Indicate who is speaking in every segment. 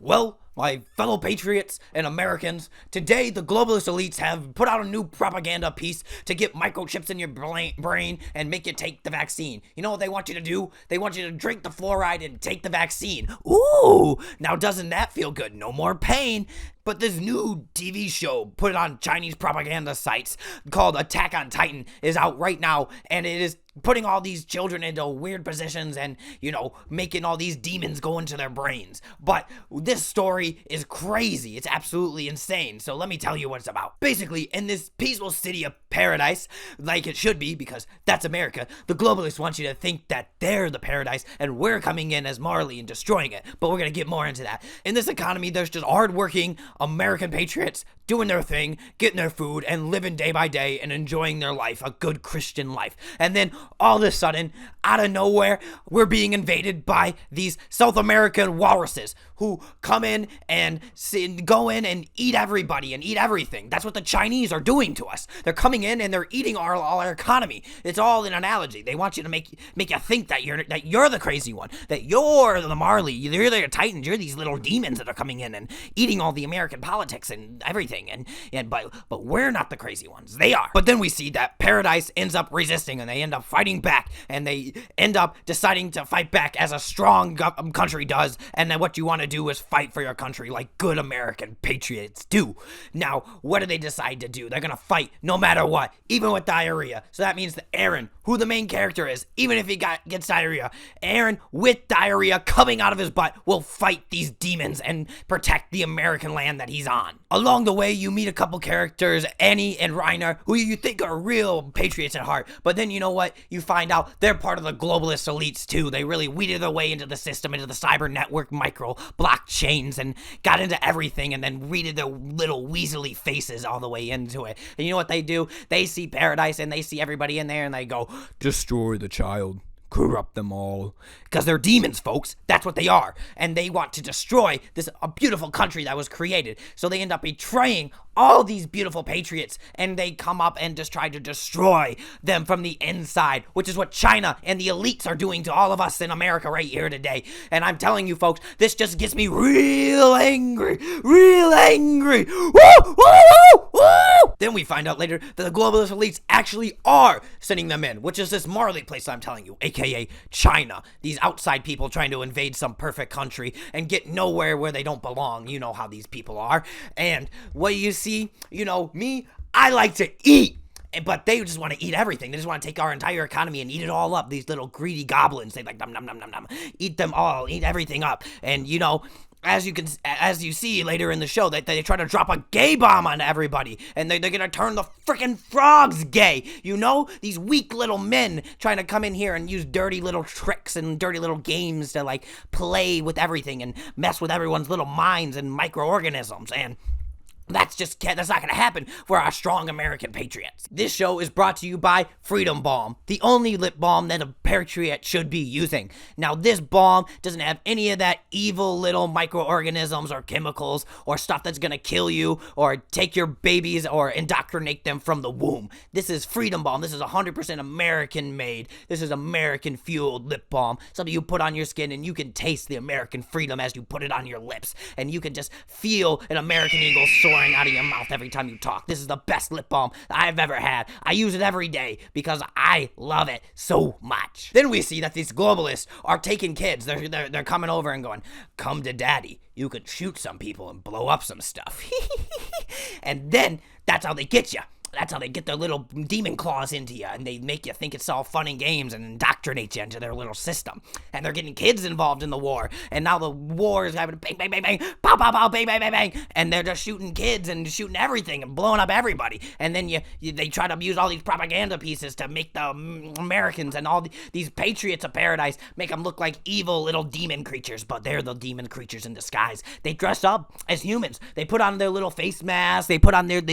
Speaker 1: Well, my fellow patriots and Americans, today the globalist elites have put out a new propaganda piece to get microchips in your brain and make you take the vaccine. You know what they want you to do? They want you to drink the fluoride and take the vaccine. Ooh, now doesn't that feel good? No more pain. But this new TV show put on Chinese propaganda sites called Attack on Titan is out right now, and it is putting all these children into weird positions and, making all these demons go into their brains. But this story is crazy. It's absolutely insane. So let me tell you what it's about. Basically, in this peaceful city of paradise, like it should be, because that's America, the globalists want you to think that they're the paradise and we're coming in as Marley and destroying it. But we're going to get more into that. In this economy, there's just hardworking American patriots doing their thing, getting their food, and living day by day and enjoying their life, a good Christian life. And then all of a sudden, out of nowhere, we're being invaded by these South American walruses who come in and go in and eat everybody and eat everything. That's what the Chinese are doing to us. They're coming in and they're eating all our economy. It's all an analogy. They want you to make you think that you're the crazy one, that you're the Marley, you're the Titans, you're these little demons that are coming in and eating all the American politics and everything. But we're not the crazy ones. They are. But then we see that Paradise ends up resisting and they end up fighting back, and they end up deciding to fight back as a strong country does. And then what you want to do is fight for your country like good American patriots do. Now, what do they decide to do? They're gonna fight no matter what, even with diarrhea. So that means that Aaron, who the main character is, even if he gets diarrhea, Aaron with diarrhea coming out of his butt will fight these demons and protect the American land that he's on. Along the way, you meet a couple characters, Annie and Reiner, who you think are real patriots at heart, but then you know what? You find out they're part of the globalist elites too. They really weeded their way into the system, into the cyber network, micro blockchains, and got into everything, and then weeded their little weaselly faces all the way into it. And you know what they do? They see Paradise and they see everybody in there and they go, destroy the child. Corrupt them all. Because they're demons, folks. That's what they are. And they want to destroy a beautiful country that was created. So they end up betraying all these beautiful patriots, and they come up and just try to destroy them from the inside, which is what China and the elites are doing to all of us in America right here today. And I'm telling you, folks, this just gets me real angry. Real angry. Woo! Woo! Woo! Woo! Then we find out later that the globalist elites actually are sending them in, which is this Marley place I'm telling you, aka China. These outside people trying to invade some perfect country and get nowhere where they don't belong. You know how these people are. And what do you see? Me, I like to eat. But they just want to eat everything. They just want to take our entire economy and eat it all up. These little greedy goblins, they like nom nom nom nom nom, eat them all, eat everything up. And as you see later in the show, they try to drop a gay bomb on everybody, and they're gonna turn the freaking frogs gay. These weak little men trying to come in here and use dirty little tricks and dirty little games to play with everything and mess with everyone's little minds and microorganisms. And that's not gonna happen for our strong American patriots. This show is brought to you by Freedom Balm, the only lip balm that a patriot should be using. Now, this balm doesn't have any of that evil little microorganisms or chemicals or stuff that's gonna kill you or take your babies or indoctrinate them from the womb. This is Freedom Balm. This is 100% American made. This is American fueled lip balm. Something you put on your skin and you can taste the American freedom as you put it on your lips, and you can just feel an American eagle soaring out of your mouth every time you talk. This is the best lip balm I've ever had. I use it every day because I love it so much. Then we see that these globalists are taking kids. They're coming over and going, come to daddy. You could shoot some people and blow up some stuff. And then that's how they get you. That's how they get their little demon claws into you, and they make you think it's all fun and games and indoctrinate you into their little system. And they're getting kids involved in the war, and now the war is having bang, bang, bang, bang, pow, pow, pow, bang, bang, bang, bang, and they're just shooting kids and shooting everything and blowing up everybody. And then they try to use all these propaganda pieces to make the Americans and all these patriots of paradise, make them look like evil little demon creatures, but they're the demon creatures in disguise. They dress up as humans. They put on their little face masks. They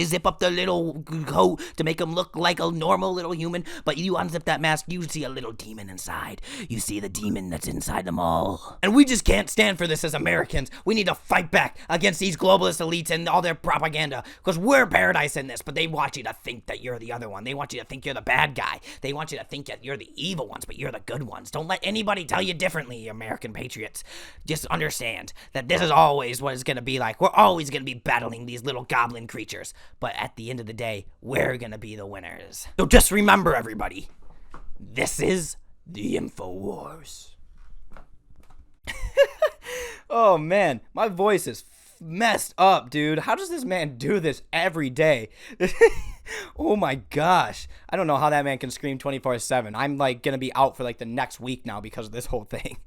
Speaker 1: zip up their little coat to make him look like a normal little human, but you unzip that mask, you see a little demon inside. You see the demon that's inside them all. And we just can't stand for this as Americans. We need to fight back against these globalist elites and all their propaganda, because we're paradise in this, but they want you to think that you're the other one. They want you to think you're the bad guy. They want you to think that you're the evil ones, but you're the good ones. Don't let anybody tell you differently, American patriots. Just understand that this is always what it's going to be like. We're always going to be battling these little goblin creatures, but at the end of the day, we're going to be the winners. So just remember, everybody, this is the InfoWars. Oh man, my voice is messed up, dude. How does this man do this every day? Oh my gosh. I don't know how that man can scream 24/7. I'm like gonna be out for like the next week now because of this whole thing.